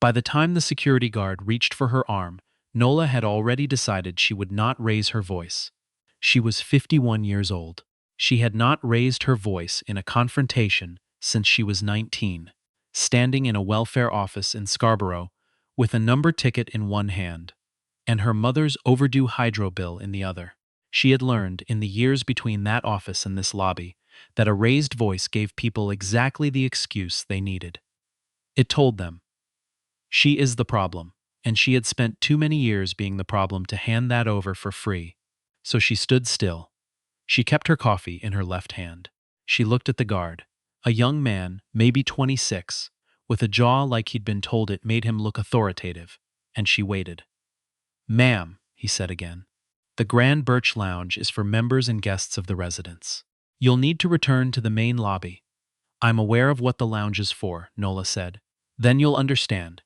By the time the security guard reached for her arm, Nola had already decided she would not raise her voice. She was 51 years old. She had not raised her voice in a confrontation since she was 19, standing in a welfare office in Scarborough with a number ticket in one hand and her mother's overdue hydro bill in the other. She had learned, in the years between that office and this lobby, that a raised voice gave people exactly the excuse they needed. It told them, "She is the problem," and she had spent too many years being the problem to hand that over for free. So she stood still. She kept her coffee in her left hand. She looked at the guard, a young man, maybe 26, with a jaw like he'd been told it made him look authoritative, and she waited. "Ma'am," he said again, "the Grand Birch Lounge is for members and guests of the residence. You'll need to return to the main lobby." "I'm aware of what the lounge is for," Nola said. "Then you'll understand.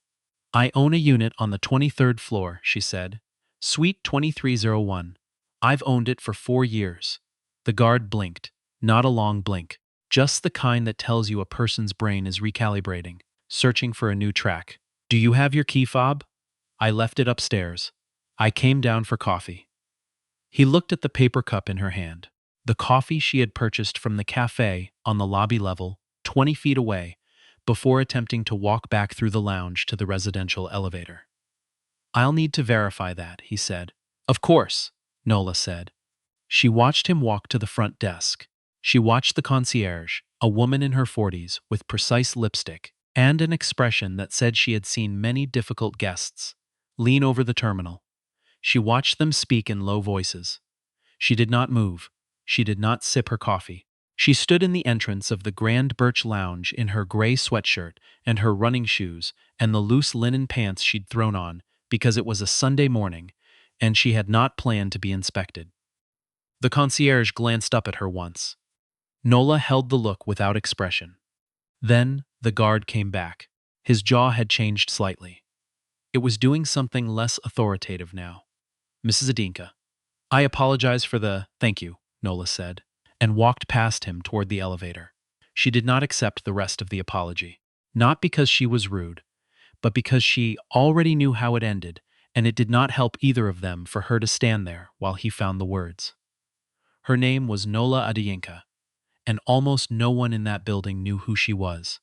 I own a unit on the 23rd floor," she said. "Suite 2301. I've owned it for 4 years." The guard blinked, not a long blink, just the kind that tells you a person's brain is recalibrating, searching for a new track. "Do you have your key fob?" "I left it upstairs. I came down for coffee." He looked at the paper cup in her hand, the coffee she had purchased from the cafe on the lobby level, 20 feet away, before attempting to walk back through the lounge to the residential elevator. "I'll need to verify that," he said. "Of course," Nola said. She watched him walk to the front desk. She watched the concierge, a woman in her 40s with precise lipstick and an expression that said she had seen many difficult guests, lean over the terminal. She watched them speak in low voices. She did not move. She did not sip her coffee. She stood in the entrance of the Grand Birch Lounge in her gray sweatshirt and her running shoes and the loose linen pants she'd thrown on because it was a Sunday morning and she had not planned to be inspected. The concierge glanced up at her once. Nola held the look without expression. Then the guard came back. His jaw had changed slightly. It was doing something less authoritative now. "Mrs. Adinka." "I apologize for the—" "Thank you," Nola said, and walked past him toward the elevator. She did not accept the rest of the apology. Not because she was rude, but because she already knew how it ended, and it did not help either of them for her to stand there while he found the words. Her name was Nola Adinka, and almost no one in that building knew who she was.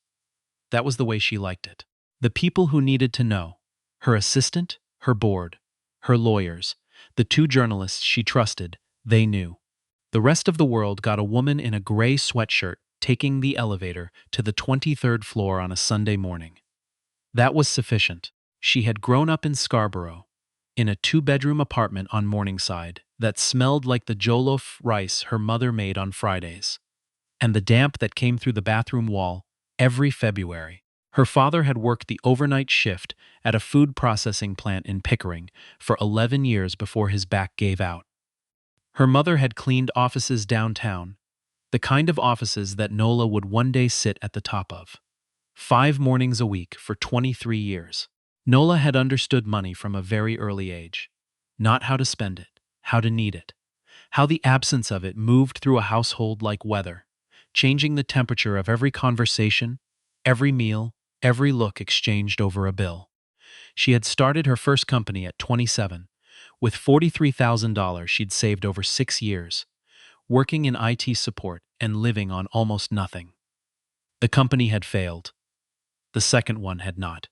That was the way she liked it. The people who needed to know, her assistant, her board, her lawyers, the 2 journalists she trusted, they knew. The rest of the world got a woman in a gray sweatshirt taking the elevator to the 23rd floor on a Sunday morning. That was sufficient. She had grown up in Scarborough, in a 2-bedroom apartment on Morningside that smelled like the jollof rice her mother made on Fridays, and the damp that came through the bathroom wall every February. Her father had worked the overnight shift at a food processing plant in Pickering for 11 years before his back gave out. Her mother had cleaned offices downtown, the kind of offices that Nola would one day sit at the top of. 5 mornings a week for 23 years. Nola had understood money from a very early age. Not how to spend it, how to need it. How the absence of it moved through a household like weather, changing the temperature of every conversation, every meal, every look exchanged over a bill. She had started her first company at 27, with $43,000 she'd saved over 6 years, working in IT support and living on almost nothing. The company had failed. The second one had not.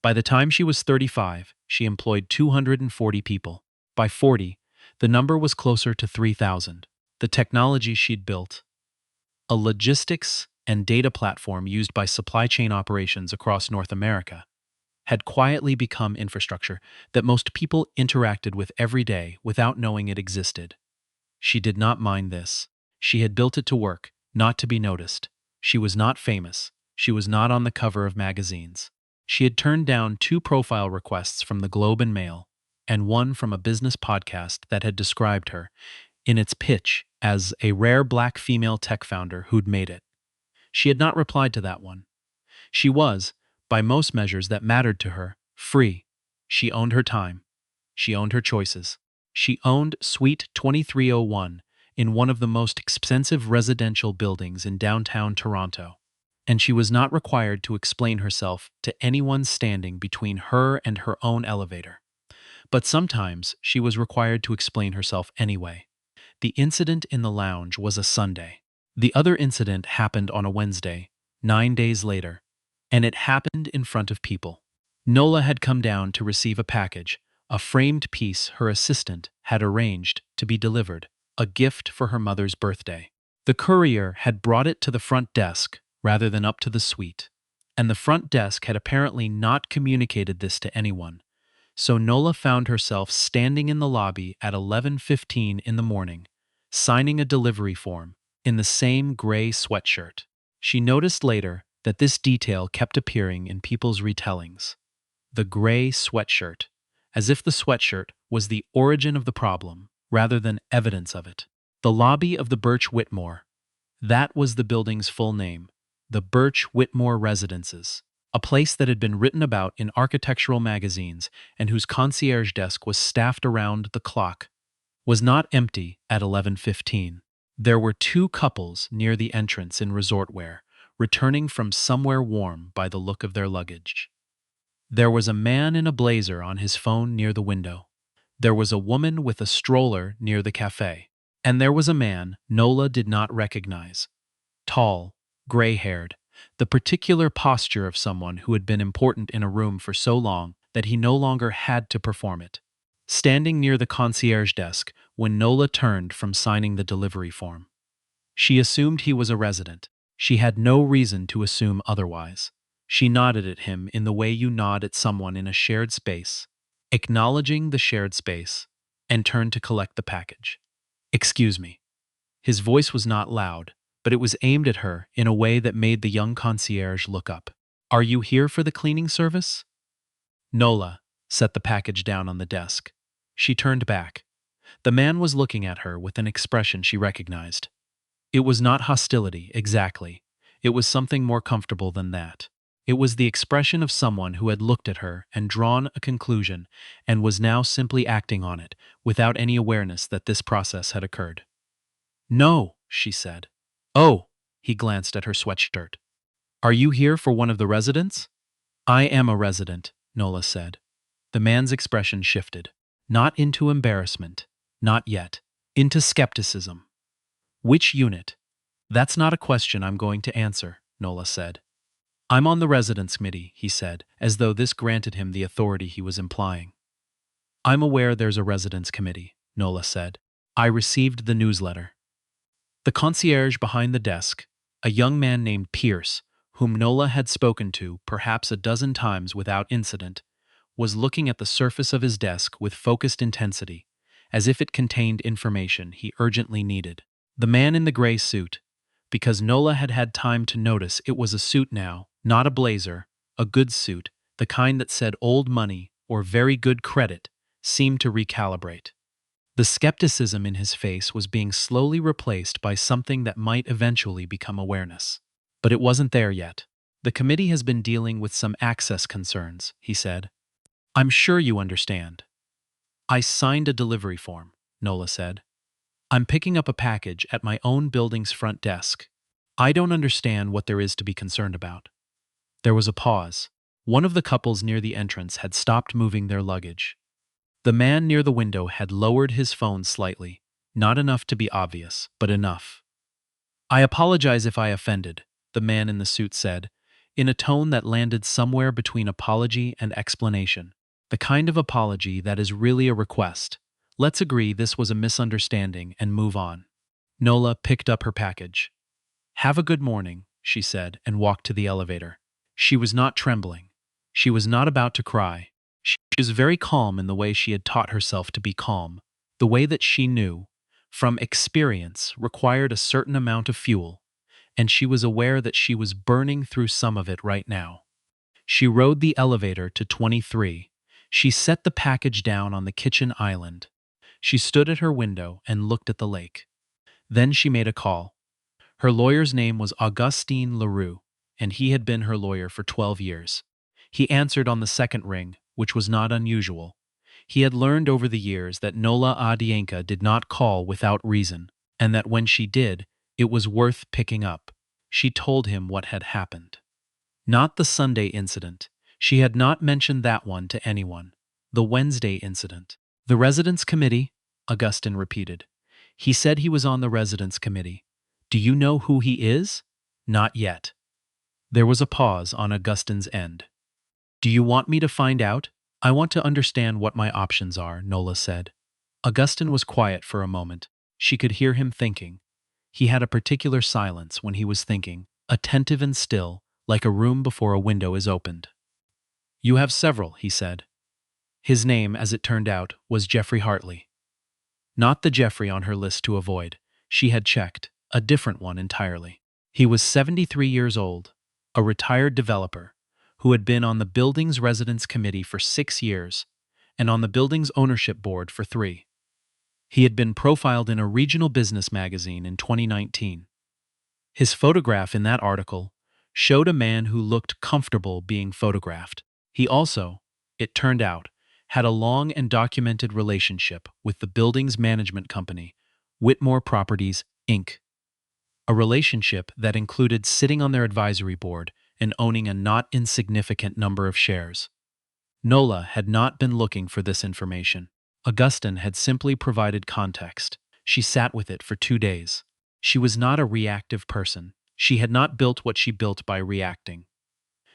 By the time she was 35, she employed 240 people. By 40, the number was closer to 3,000. The technology she'd built, a logistics and data platform used by supply chain operations across North America, had quietly become infrastructure that most people interacted with every day without knowing it existed. She did not mind this. She had built it to work, not to be noticed. She was not famous. She was not on the cover of magazines. She had turned down 2 profile requests from the Globe and Mail, and one from a business podcast that had described her, in its pitch, as a rare black female tech founder who'd made it. She had not replied to that one. She was, by most measures that mattered to her, free. She owned her time. She owned her choices. She owned Suite 2301 in one of the most expensive residential buildings in downtown Toronto. and she was not required to explain herself to anyone standing between her and her own elevator. But sometimes she was required to explain herself anyway. The incident in the lounge was a Sunday. The other incident happened on a Wednesday, 9 days later, and it happened in front of people. Nola had come down to receive a package, a framed piece her assistant had arranged to be delivered, a gift for her mother's birthday. The courier had brought it to the front desk rather than up to the suite, and the front desk had apparently not communicated this to anyone. So Nola found herself standing in the lobby at 11:15 in the morning, signing a delivery form in the same gray sweatshirt. She noticed later that this detail kept appearing in people's retellings. The gray sweatshirt, as if the sweatshirt was the origin of the problem rather than evidence of it. The lobby of the Birch Whitmore. That was the building's full name, the Birch Whitmore Residences, a place that had been written about in architectural magazines and whose concierge desk was staffed around the clock, was not empty at 11:15. There were two couples near the entrance in resort wear, returning from somewhere warm by the look of their luggage. There was a man in a blazer on his phone near the window. There was a woman with a stroller near the cafe. And there was a man Nola did not recognize. Tall, gray-haired, the particular posture of someone who had been important in a room for so long that he no longer had to perform it. Standing near the concierge desk when Nola turned from signing the delivery form. She assumed he was a resident. She had no reason to assume otherwise. She nodded at him in the way you nod at someone in a shared space, acknowledging the shared space, and turned to collect the package. "Excuse me." His voice was not loud, but it was aimed at her in a way that made the young concierge look up. "Are you here for the cleaning service?" Nola set the package down on the desk. She turned back. The man was looking at her with an expression she recognized. It was not hostility, exactly. It was something more comfortable than that. It was the expression of someone who had looked at her and drawn a conclusion and was now simply acting on it, without any awareness that this process had occurred. "No," she said. "Oh," he glanced at her sweatshirt. "Are you here for one of the residents?" "I am a resident," Nola said. The man's expression shifted. Not into embarrassment. Not yet. Into skepticism. "Which unit?" "That's not a question I'm going to answer," Nola said. "I'm on the residence committee," he said, as though this granted him the authority he was implying. "I'm aware there's a residence committee," Nola said. "I received the newsletter." The concierge behind the desk, a young man named Pierce, whom Nola had spoken to perhaps a dozen times without incident, was looking at the surface of his desk with focused intensity, as if it contained information he urgently needed. The man in the gray suit, because Nola had had time to notice it was a suit now, not a blazer, a good suit, the kind that said old money or very good credit, seemed to recalibrate. The skepticism in his face was being slowly replaced by something that might eventually become awareness. But it wasn't there yet. "The committee has been dealing with some access concerns," he said. "I'm sure you understand." "I signed a delivery form," Nola said. "I'm picking up a package at my own building's front desk. I don't understand what there is to be concerned about." There was a pause. One of the couples near the entrance had stopped moving their luggage. The man near the window had lowered his phone slightly, not enough to be obvious, but enough. "I apologize if I offended," the man in the suit said, in a tone that landed somewhere between apology and explanation. The kind of apology that is really a request. Let's agree this was a misunderstanding and move on. Nola picked up her package. "Have a good morning," she said, and walked to the elevator. She was not trembling. She was not about to cry. She was very calm in the way she had taught herself to be calm, the way that she knew, from experience, required a certain amount of fuel, and she was aware that she was burning through some of it right now. She rode the elevator to 23. She set the package down on the kitchen island. She stood at her window and looked at the lake. Then she made a call. Her lawyer's name was Augustin Leroux, and he had been her lawyer for 12 years. He answered on the second ring, which was not unusual. He had learned over the years that Nola Adienka did not call without reason, and that when she did, it was worth picking up. She told him what had happened. Not the Sunday incident. She had not mentioned that one to anyone. The Wednesday incident. The residence committee? Augustin repeated. He said he was on the residence committee. Do you know who he is? Not yet. There was a pause on Augustin's end. Do you want me to find out? I want to understand what my options are, Nola said. Augustin was quiet for a moment. She could hear him thinking. He had a particular silence when he was thinking, attentive and still, like a room before a window is opened. You have several, he said. His name, as it turned out, was Jeffrey Hartley. Not the Jeffrey on her list to avoid. She had checked, a different one entirely. He was 73 years old, a retired developer, who had been on the building's residence committee for 6 years and on the building's ownership board for 3. He had been profiled in a regional business magazine in 2019. His photograph in that article showed a man who looked comfortable being photographed. He also, it turned out, had a long and documented relationship with the building's management company, Whitmore Properties, Inc., a relationship that included sitting on their advisory board and owning a not insignificant number of shares. Nola had not been looking for this information. Augustin had simply provided context. She sat with it for 2 days. She was not a reactive person. She had not built what she built by reacting.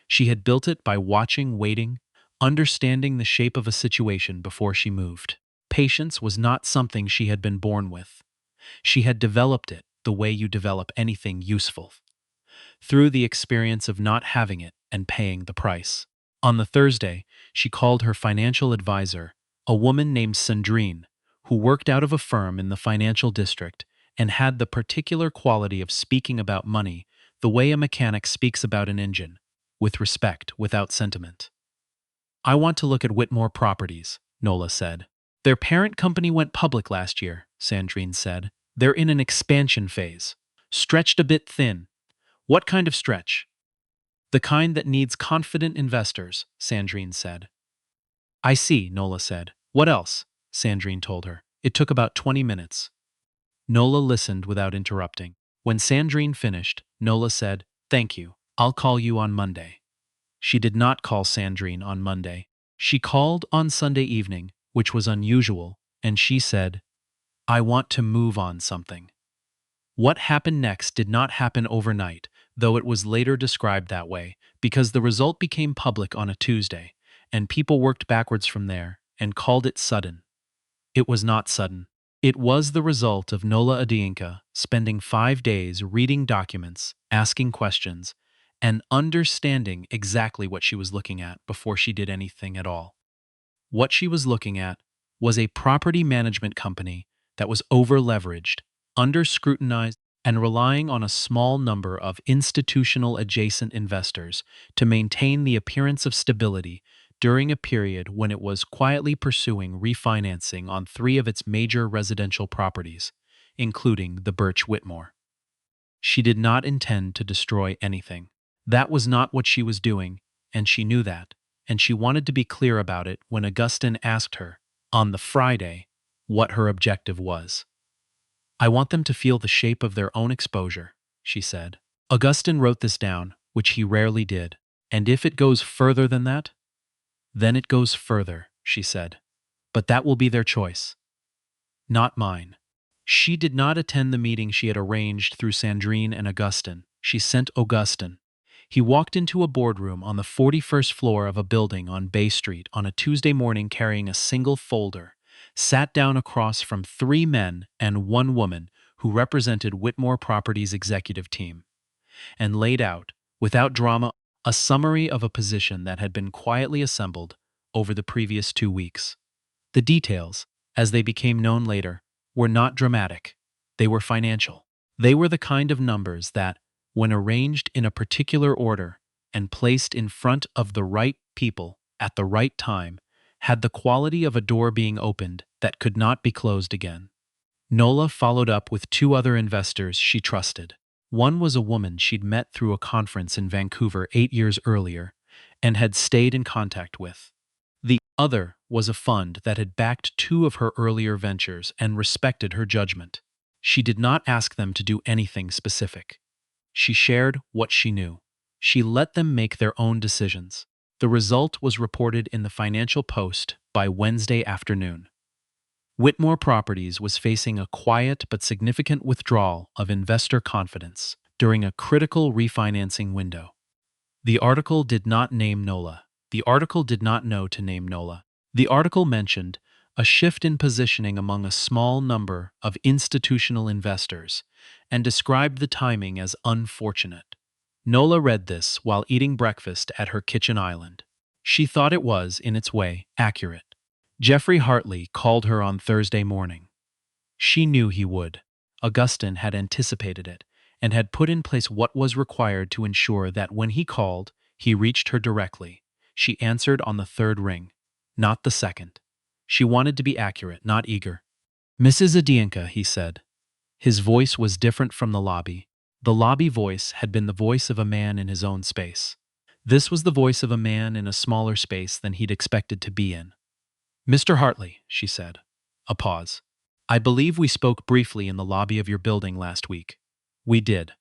She had built it by watching, waiting, understanding the shape of a situation before she moved. Patience was not something she had been born with. She had developed it the way you develop anything useful, through the experience of not having it and paying the price. On the Thursday, she called her financial advisor, a woman named Sandrine, who worked out of a firm in the financial district and had the particular quality of speaking about money the way a mechanic speaks about an engine, with respect, without sentiment. I want to look at Whitmore Properties, Nola said. Their parent company went public last year, Sandrine said. They're in an expansion phase. Stretched a bit thin. What kind of stretch? The kind that needs confident investors, Sandrine said. I see, Nola said. What else? Sandrine told her. It took about 20 minutes. Nola listened without interrupting. When Sandrine finished, Nola said, Thank you. I'll call you on Monday. She did not call Sandrine on Monday. She called on Sunday evening, which was unusual, and she said, I want to move on something. What happened next did not happen overnight, though it was later described that way, because the result became public on a Tuesday, and people worked backwards from there and called it sudden. It was not sudden. It was the result of Nola Adiinka spending 5 days reading documents, asking questions, and understanding exactly what she was looking at before she did anything at all. What she was looking at was a property management company that was over-leveraged, under-scrutinized, and relying on a small number of institutional adjacent investors to maintain the appearance of stability during a period when it was quietly pursuing refinancing on 3 of its major residential properties, including the Birch Whitmore. She did not intend to destroy anything. That was not what she was doing, and she knew that, and she wanted to be clear about it when Augustin asked her, on the Friday, what her objective was. I want them to feel the shape of their own exposure, she said. Augustin wrote this down, which he rarely did. And if it goes further than that? Then it goes further, she said. But that will be their choice. Not mine. She did not attend the meeting she had arranged through Sandrine and Augustin. She sent Augustin. He walked into a boardroom on the 41st floor of a building on Bay Street on a Tuesday morning carrying a single folder, sat down across from 3 men and 1 woman who represented Whitmore Properties' executive team, and laid out, without drama, a summary of a position that had been quietly assembled over the previous 2 weeks. The details, as they became known later, were not dramatic. They were financial. They were the kind of numbers that, when arranged in a particular order and placed in front of the right people at the right time, had the quality of a door being opened that could not be closed again. Nola followed up with 2 other investors she trusted. One was a woman she'd met through a conference in Vancouver 8 years earlier and had stayed in contact with. The other was a fund that had backed 2 of her earlier ventures and respected her judgment. She did not ask them to do anything specific. She shared what she knew. She let them make their own decisions. The result was reported in the Financial Post by Wednesday afternoon. Whitmore Properties was facing a quiet but significant withdrawal of investor confidence during a critical refinancing window. The article did not name Nola. The article did not know to name Nola. The article mentioned a shift in positioning among a small number of institutional investors and described the timing as unfortunate. Nola read this while eating breakfast at her kitchen island. She thought it was, in its way, accurate. Jeffrey Hartley called her on Thursday morning. She knew he would. Augustin had anticipated it and had put in place what was required to ensure that when he called, he reached her directly. She answered on the third ring, not the second. She wanted to be accurate, not eager. "Mrs. Adienka," he said. His voice was different from the lobby. The lobby voice had been the voice of a man in his own space. This was the voice of a man in a smaller space than he'd expected to be in. "Mr. Hartley," she said. A pause. "I believe we spoke briefly in the lobby of your building last week." "We did."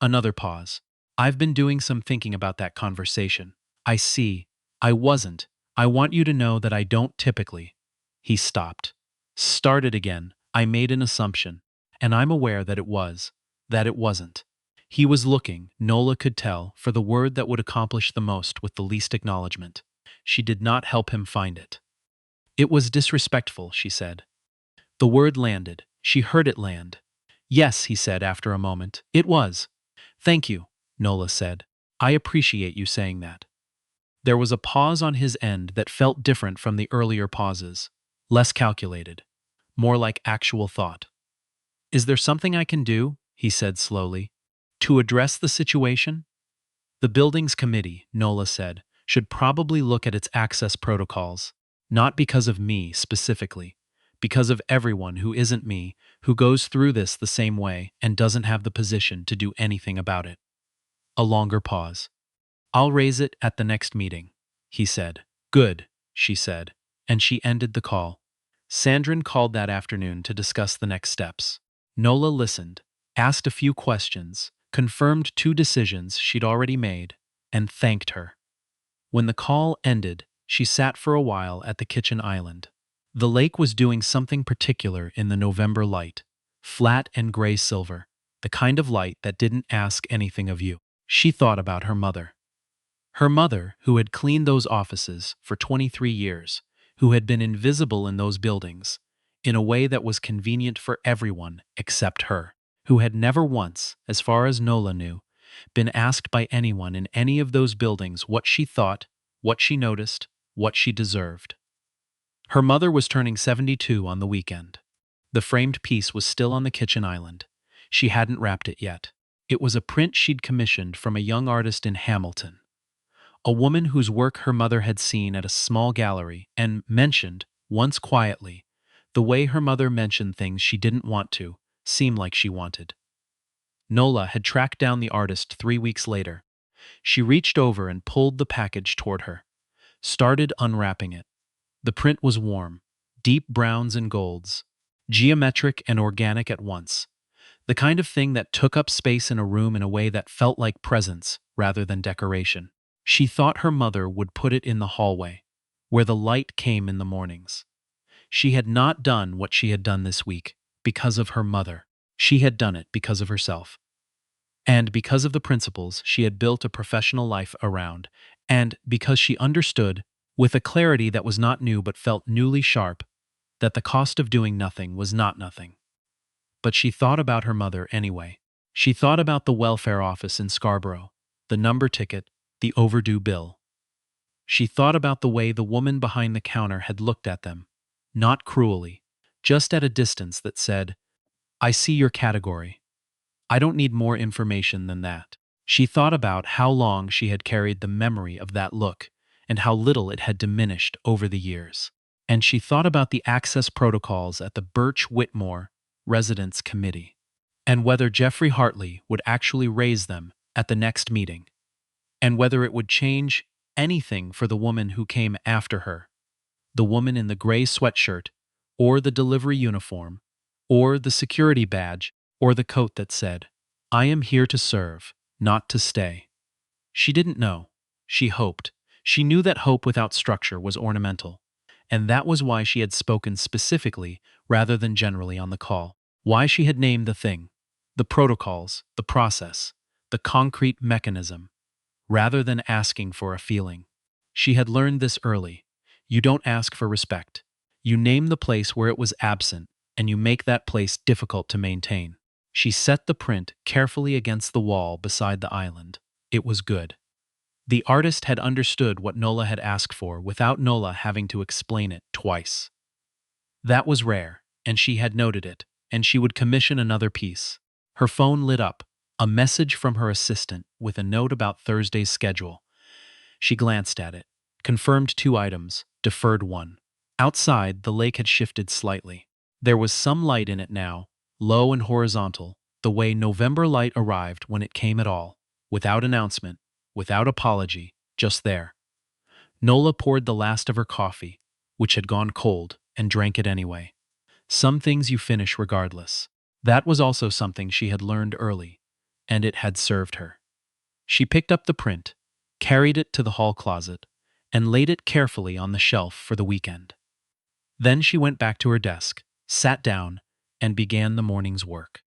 Another pause. "I've been doing some thinking about that conversation." "I see. I wasn't. I want you to know that I don't typically." He stopped. Started again. "I made an assumption. And I'm aware that it wasn't." He was looking, Nola could tell, for the word that would accomplish the most with the least acknowledgement. She did not help him find it. "It was disrespectful," she said. The word landed. She heard it land. "Yes," he said after a moment. "It was." "Thank you," Nola said. "I appreciate you saying that." There was a pause on his end that felt different from the earlier pauses. Less calculated. More like actual thought. "Is there something I can do," he said slowly, "to address the situation?" "The building's committee," Nola said, "should probably look at its access protocols. Not because of me, specifically. Because of everyone who isn't me, who goes through this the same way and doesn't have the position to do anything about it." A longer pause. "I'll raise it at the next meeting," he said. "Good," she said, and she ended the call. Sandrine called that afternoon to discuss the next steps. Nola listened, asked a few questions, confirmed 2 decisions she'd already made, and thanked her. When the call ended, she sat for a while at the kitchen island. The lake was doing something particular in the November light, flat and gray silver, the kind of light that didn't ask anything of you. She thought about her mother. Her mother, who had cleaned those offices for 23 years, who had been invisible in those buildings, in a way that was convenient for everyone except her, who had never once, as far as Nola knew, been asked by anyone in any of those buildings what she thought, what she noticed, what she deserved. Her mother was turning 72 on the weekend. The framed piece was still on the kitchen island. She hadn't wrapped it yet. It was a print she'd commissioned from a young artist in Hamilton. A woman whose work her mother had seen at a small gallery and mentioned, once quietly, the way her mother mentioned things she didn't want to, seem like she wanted. Nola had tracked down the artist 3 weeks later. She reached over and pulled the package toward her. Started unwrapping it. The print was warm, deep browns and golds, geometric and organic at once. The kind of thing that took up space in a room in a way that felt like presence rather than decoration. She thought her mother would put it in the hallway, where the light came in the mornings. She had not done what she had done this week because of her mother. She had done it because of herself. And because of the principles she had built a professional life around, and because she understood, with a clarity that was not new but felt newly sharp, that the cost of doing nothing was not nothing. But she thought about her mother anyway. She thought about the welfare office in Scarborough, the number ticket, the overdue bill. She thought about the way the woman behind the counter had looked at them, not cruelly, just at a distance that said, "I see your category. I don't need more information than that." She thought about how long she had carried the memory of that look and how little it had diminished over the years. And she thought about the access protocols at the Birch Whitmore Residence Committee and whether Jeffrey Hartley would actually raise them at the next meeting and whether it would change anything for the woman who came after her, the woman in the gray sweatshirt or the delivery uniform or the security badge or the coat that said, I am here to serve, not to stay. She didn't know. She hoped. She knew that hope without structure was ornamental. And that was why she had spoken specifically rather than generally on the call. Why she had named the thing, the protocols, the process, the concrete mechanism, rather than asking for a feeling. She had learned this early. You don't ask for respect. You name the place where it was absent, and you make that place difficult to maintain. She set the print carefully against the wall beside the island. It was good. The artist had understood what Nola had asked for without Nola having to explain it twice. That was rare, and she had noted it, and she would commission another piece. Her phone lit up, a message from her assistant with a note about Thursday's schedule. She glanced at it, confirmed 2 items, deferred one. Outside, the lake had shifted slightly. There was some light in it now, low and horizontal, the way November light arrived when it came at all, without announcement, without apology, just there. Nola poured the last of her coffee, which had gone cold, and drank it anyway. Some things you finish regardless. That was also something she had learned early, and it had served her. She picked up the print, carried it to the hall closet, and laid it carefully on the shelf for the weekend. Then she went back to her desk, sat down, and began the morning's work.